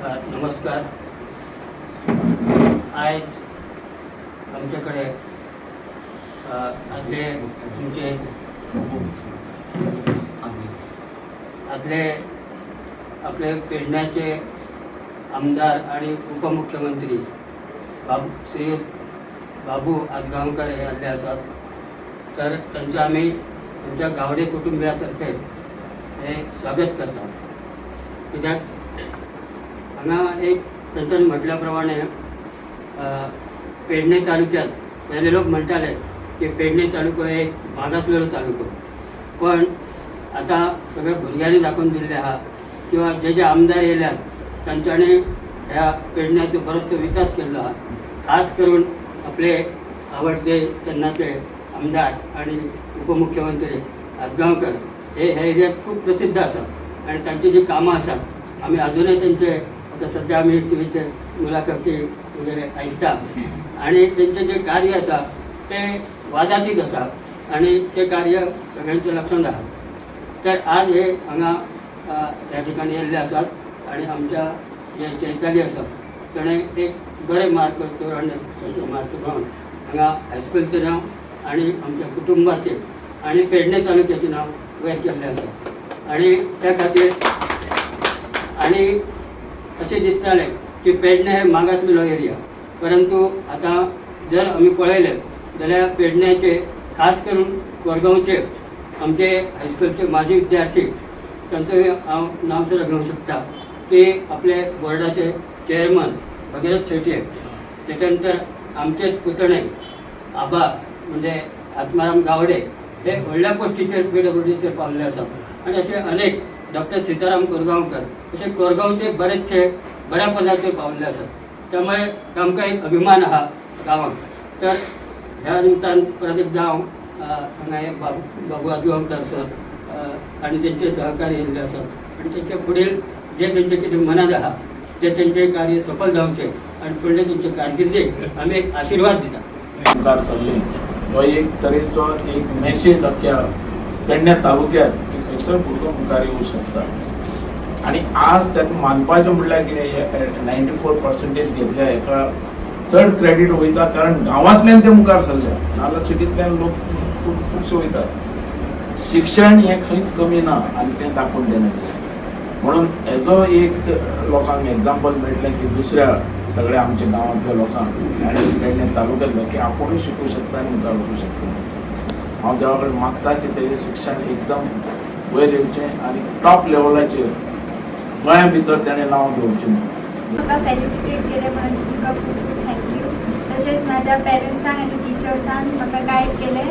नमस्कार. आज आमच्याकडे आदले तुमचे आपले पेडण्याचे आमदार आणि उपमुख्यमंत्री श्री बाबू आदगावकर हे आले असतात. तर त्यांचं आम्ही तुमच्या गावडे कुटुंबियातर्फे हे स्वागत करतात. कित्याक हांगा एक त्यांच्यानी म्हटल्याप्रमाणे पेडणे तालुक्यात पहिले लोक म्हणताले की पेडणे तालुको एक मागासलेलो तालुको, पण आता सगळ्या भुरग्यांनी दाखवून दिले आहा किंवा जे आमदार येयल्यात तांच्यांनी ह्या पेडण्याचो बरोचसो विकास केल्लो आहा. खास करून आपले आवडते तेन्नाचे आमदार आणि उपमुख्यमंत्री आदगावकर हे एरियात खूप प्रसिद्ध आसात आणि तांची जी कामां आसात आमी अजूनही त्यांचे आता सध्या आम्ही टीव्हीचे मुलाखती वगैरे ऐकता आणि त्यांचे जे कार्य आसा ते वादातीत आसा आणि ते कार्य सगळ्यांच्या लक्षात आहा. तर आज हे हांगा त्या ठिकाणी येयल्ले आसात आणि आमच्या जे चैताली आसा ताणें एक बरे मार्क तोरण मार्क पावन हांगा हायस्कूलचें नांव आणि आमच्या कुटुंबाचें आणि पेडणे तालुक्याचें नांव वयर केल्लें आसा. आणि त्या खातीर आणि अशें दिसतालें की पेडणे हे मागासलेलो एरिया, परंतु आता जर आमी पळयलें जाल्यार पेडण्याचे खास करून कोरगांवचे आमचे हायस्कूलचे माजी विद्यार्थी तांचो हांव नांव सुद्दां घेवंक शकता की आपले बोर्डाचे चेअरमन भगीरथ शेटये, तेच्या नंतर आमचे पुतणे आबा म्हणजे आत्माराम गावडे हे व्हडल्या पोस्टीचेर PWDचेर पावल्ले आसात आणि असे अनेक डॉक्टर सीताराम कोरगांवकर असे कोरगांवचे बरेचसे बऱ्या पदाचेर पावल्ले आसात. त्यामुळे आमकां एक अभिमान आहा गांवांक. तर ह्या निमतान परत एकदा हांव हांगा हे बाबू आदगावकर सर आणि त्यांचे सहकारी येयल्ले आसात आणि तेचे फुडेल जे तेंचे कितें मनात आहा ते तेंचे कार्य सफल जावचें आणि फुडले तेंचे कारकिर्दीक आमी एक आशिर्वाद दिता. मुखार सरले तो एक तरेचो एक मेसेज अख्ख्या पेडणे तालुक्यात खंयचोय भुरगो मुखार येवंक शकता. आणि आज त्यात मानपाचें म्हणल्यार कितें 94% घेतल्या हेका चड क्रेडीट वयता, कारण गांवांतल्यान ते मुखार सरले, नाजाल्यार सिटींतल्यान लोक खुबशे वयतात. शिक्षण हें खंयच कमी ना आनी तें दाखोवन दिना. म्हणून हेजो एक लोकांक एग्जाम्पल मेळटलें की दुसऱ्या सगळ्या आमच्या गांवांतल्या लोकांक आनी पेडणे तालुक्यांतल्या की आपुणूय शिकूंक शकता आनी मुखार वचूंक शकता. हांव देवा कडेन मागता की तेजें शिक्षण एकदम वयर येवचें आनी टॉप लेवलाचेर गोंया भितर तेणें नांव दवरचें. म्हाका फेलिसिटेट केलें म्हणून तुमकां खूब खूब थँक्यू. तशेंच म्हाज्या पेरंट्सांक आनी टिचर्सांक म्हाका गायड केलें